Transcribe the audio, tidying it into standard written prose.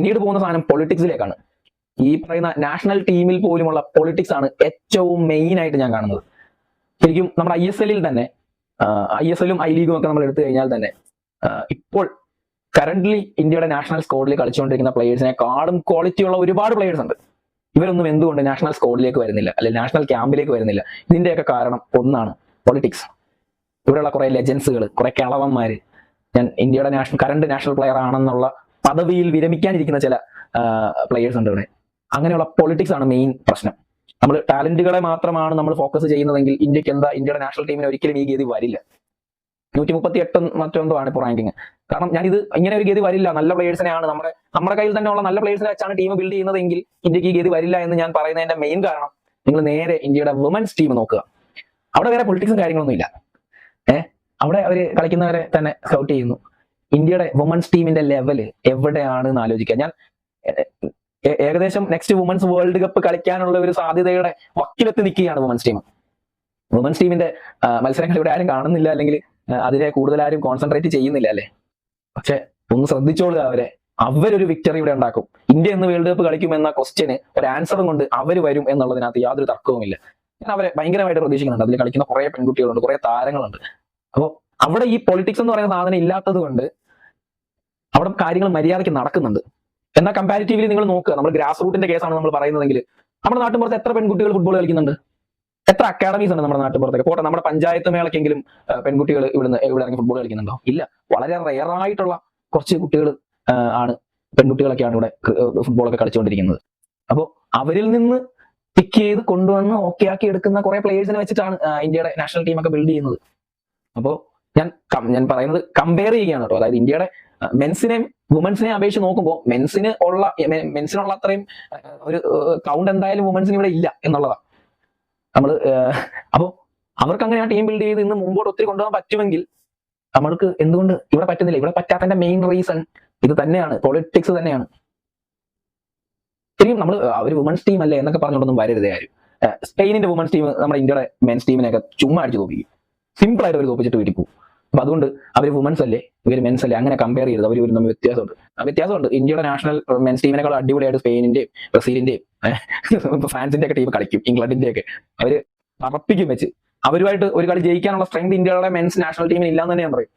പിന്നീട് പോകുന്ന സാധനം പൊളിറ്റിക്സിലേക്കാണ്. ഈ പറയുന്ന നാഷണൽ ടീമിൽ പോലുമുള്ള പൊളിറ്റിക്സ് ആണ് ഏറ്റവും മെയിൻ ആയിട്ട് ഞാൻ കാണുന്നത്. ശരിക്കും നമ്മുടെ ISL തന്നെ ISL ഐ ലീഗും ഒക്കെ നമ്മൾ എടുത്തു കഴിഞ്ഞാൽ തന്നെ ഇപ്പോൾ കറന്റ്ലി ഇന്ത്യയുടെ നാഷണൽ സ്ക്വാഡിൽ കളിച്ചുകൊണ്ടിരിക്കുന്ന പ്ലേയേഴ്സിനെക്കാളും ക്വാളിറ്റി ഉള്ള ഒരുപാട് പ്ലേയേഴ്സ് ഉണ്ട്. ഇവരൊന്നും എന്തുകൊണ്ട് നാഷണൽ സ്ക്വാഡിലേക്ക് വരുന്നില്ല, അല്ലെങ്കിൽ നാഷണൽ ക്യാമ്പിലേക്ക് വരുന്നില്ല? ഇതിന്റെയൊക്കെ കാരണം ഒന്നാണ് പൊളിറ്റിക്സ്. ഇവിടെയുള്ള കുറെ ലെജൻസുകൾ, കുറെ കിളവന്മാര്, ഞാൻ ഇന്ത്യയുടെ കറന്റ് നാഷണൽ പ്ലെയർ ആണെന്നുള്ള പദവിയിൽ വിരമിക്കാനിരിക്കുന്ന ചില പ്ലേയേഴ്സ് ഉണ്ട് ഇവിടെ. അങ്ങനെയുള്ള പൊളിറ്റിക്സ് ആണ് മെയിൻ പ്രശ്നം. നമ്മൾ ടാലന്റുകളെ മാത്രമാണ് നമ്മൾ ഫോക്കസ് ചെയ്യുന്നതെങ്കിൽ ഇന്ത്യയുടെ നാഷണൽ ടീമിന് ഒരിക്കലും ഈ ഗതി വരില്ല. 138 മറ്റൊന്തോ ആണ് ഇപ്പോൾ റാങ്കിങ്. കാരണം ഞാനിത് ഇങ്ങനെ ഒരു ഗതി വരില്ല, നല്ല പ്ലേയേഴ്സിനെയാണ് നമ്മുടെ കയ്യിൽ തന്നെ ഉള്ള നല്ല പ്ലേയേഴ്സിനെ വെച്ചാണ് ടീം ബിൽഡ് ചെയ്യുന്നതെങ്കിൽ ഇന്ത്യക്ക് ഈ ഗതി വരില്ല എന്ന് ഞാൻ പറയുന്നതിന്റെ മെയിൻ കാരണം, നിങ്ങൾ നേരെ ഇന്ത്യയുടെ വുമൻസ് ടീം നോക്കുക. അവിടെ വേറെ പൊളിറ്റിക്സും കാര്യങ്ങളൊന്നും ഇല്ല. അവിടെ അവര് കളിക്കുന്നവരെ തന്നെ സ്കൗട്ട് ചെയ്യുന്നു. ഇന്ത്യയുടെ വുമൻസ് ടീമിന്റെ ലെവല് എവിടെയാണെന്ന് ആലോചിക്കുക. ഞാൻ ഏകദേശം നെക്സ്റ്റ് വുമൻസ് വേൾഡ് കപ്പ് കളിക്കാനുള്ള ഒരു സാധ്യതയുടെ വക്കിലെത്തി നിൽക്കുകയാണ് വുമൻസ് ടീം. വുമൻസ് ടീമിന്റെ മത്സരങ്ങൾ ഇവിടെ ആരും കാണുന്നില്ല, അല്ലെങ്കിൽ അതിനെ കൂടുതൽ ആരും കോൺസെൻട്രേറ്റ് ചെയ്യുന്നില്ല അല്ലെ. പക്ഷെ ഒന്ന് ശ്രദ്ധിച്ചോളുക, അവരൊരു വിക്ടറി ഇവിടെ ഉണ്ടാക്കും. ഇന്ത്യ എന്ന് വേൾഡ് കപ്പ് കളിക്കും എന്ന ക്വസ്റ്റ്യന് ഒരു ആൻസറും കൊണ്ട് അവർ വരും എന്നുള്ളതിനകത്ത് യാതൊരു തർക്കവുമില്ല. ഞാൻ അവരെ ഭയങ്കരമായിട്ട് പ്രതീക്ഷിക്കുന്നുണ്ട്. അതിൽ കളിക്കുന്ന കുറെ പെൺകുട്ടികളുണ്ട്, കുറെ താരങ്ങളുണ്ട്. അപ്പോൾ അവിടെ ഈ പൊളിറ്റിക്സ് എന്ന് പറയുന്ന സാധനം ഇല്ലാത്തത് കൊണ്ട് അവിടെ കാര്യങ്ങൾ മര്യാദയ്ക്ക് നടക്കുന്നുണ്ട്. എന്നാൽ കമ്പാരിറ്റീവ്ലി നിങ്ങൾ നോക്കുക, നമ്മൾ ഗ്രാസ് റൂട്ടിന്റെ കേസാണ് നമ്മൾ പറയുന്നതെങ്കിൽ നമ്മുടെ നാട്ടിൻപുറത്ത് എത്ര പെൺകുട്ടികൾ ഫുട്ബോൾ കളിക്കുന്നുണ്ട്? എത്ര അക്കാഡമീസ് ഉണ്ട് നമ്മുടെ നാട്ടിൻപുറത്തേക്ക്? പോട്ടെ, നമ്മുടെ പഞ്ചായത്ത് മേളക്കെങ്കിലും പെൺകുട്ടികൾ ഇവിടെ ഇറങ്ങി ഫുട്ബോൾ കളിക്കുന്നുണ്ടോ? ഇല്ല. വളരെ റെയറായിട്ടുള്ള കുറച്ച് കുട്ടികൾ ആണ്, പെൺകുട്ടികളൊക്കെയാണ് ഇവിടെ ഫുട്ബോളൊക്കെ കളിച്ചുകൊണ്ടിരിക്കുന്നത്. അപ്പോൾ അവരിൽ നിന്ന് പിക്ക് ചെയ്ത് കൊണ്ടുവന്ന് ഓക്കെ ആക്കി എടുക്കുന്ന കുറെ പ്ലേയേഴ്സിനെ വെച്ചിട്ടാണ് ഇന്ത്യയുടെ നാഷണൽ ടീമൊക്കെ ബിൽഡ് ചെയ്യുന്നത്. അപ്പോൾ ഞാൻ പറയുന്നത് കമ്പയർ ചെയ്യുകയാണ് കേട്ടോ. അതായത് ഇന്ത്യയുടെ മെൻസിനെയും വുമൻസിനെയും അപേക്ഷിച്ച് നോക്കുമ്പോൾ മെൻസിനുള്ള അത്രയും ഒരു കൗണ്ട് എന്തായാലും വുമൻസിന് ഇവിടെ ഇല്ല എന്നുള്ളതാണ്. അപ്പോൾ അവർക്ക് അങ്ങനെ ആ ടീം ബിൽഡ് ചെയ്ത് ഇന്ന് മുമ്പോട്ട് ഒത്തിരി കൊണ്ടുപോകാൻ പറ്റുമെങ്കിൽ നമ്മൾക്ക് എന്തുകൊണ്ട് ഇവിടെ പറ്റുന്നില്ല? ഇവിടെ പറ്റാത്തതിന്റെ മെയിൻ റീസൺ ഇത് തന്നെയാണ്, പൊളിറ്റിക്സ് തന്നെയാണ്. ശരിക്കും നമ്മൾ ഒരു വുമൻസ് ടീം അല്ലേ എന്നൊക്കെ പറഞ്ഞുകൊണ്ടൊന്നും വരരുതേ ആരും. സ്പെയിനിന്റെ വുമൻസ് ടീം നമ്മുടെ ഇന്ത്യയുടെ മെൻസ് ടീമിനെയൊക്കെ ചുമ്മാ അടിച്ച് തോപ്പിക്കും. സിമ്പിൾ ആയിട്ട് അവർ തോപ്പിച്ചിട്ട് വീട്ടിൽ പോകും. അപ്പൊ അതുകൊണ്ട് അവർ വുമൻസ് അല്ലേ ഇവർ മെൻസ് അല്ലേ അങ്ങനെ കമ്പയർ ചെയ്തത് അവർ തമ്മിൽ വ്യത്യാസമുണ്ട്. ഇന്ത്യയുടെ നാഷണൽ മെൻസ് ടീമിനേക്കാൾ അടിപൊളിയായിട്ട് സ്പെയിനിന്റെയും ബ്രസീലിന്റെയും ഫ്രാൻസിന്റെ ഒക്കെ ടീം കളിക്കും, ഇംഗ്ലണ്ടിന്റെ ഒക്കെ അവര് പറപ്പിക്കും വെച്ച്. അവരുമായിട്ട് ഒരു കളി ജയിക്കാനുള്ള സ്ട്രെങ്ത് ഇന്ത്യയുടെ മെൻസ് നാഷണൽ ടീമിന് ഇല്ലാന്ന് തന്നെ ഞാൻ പറയും.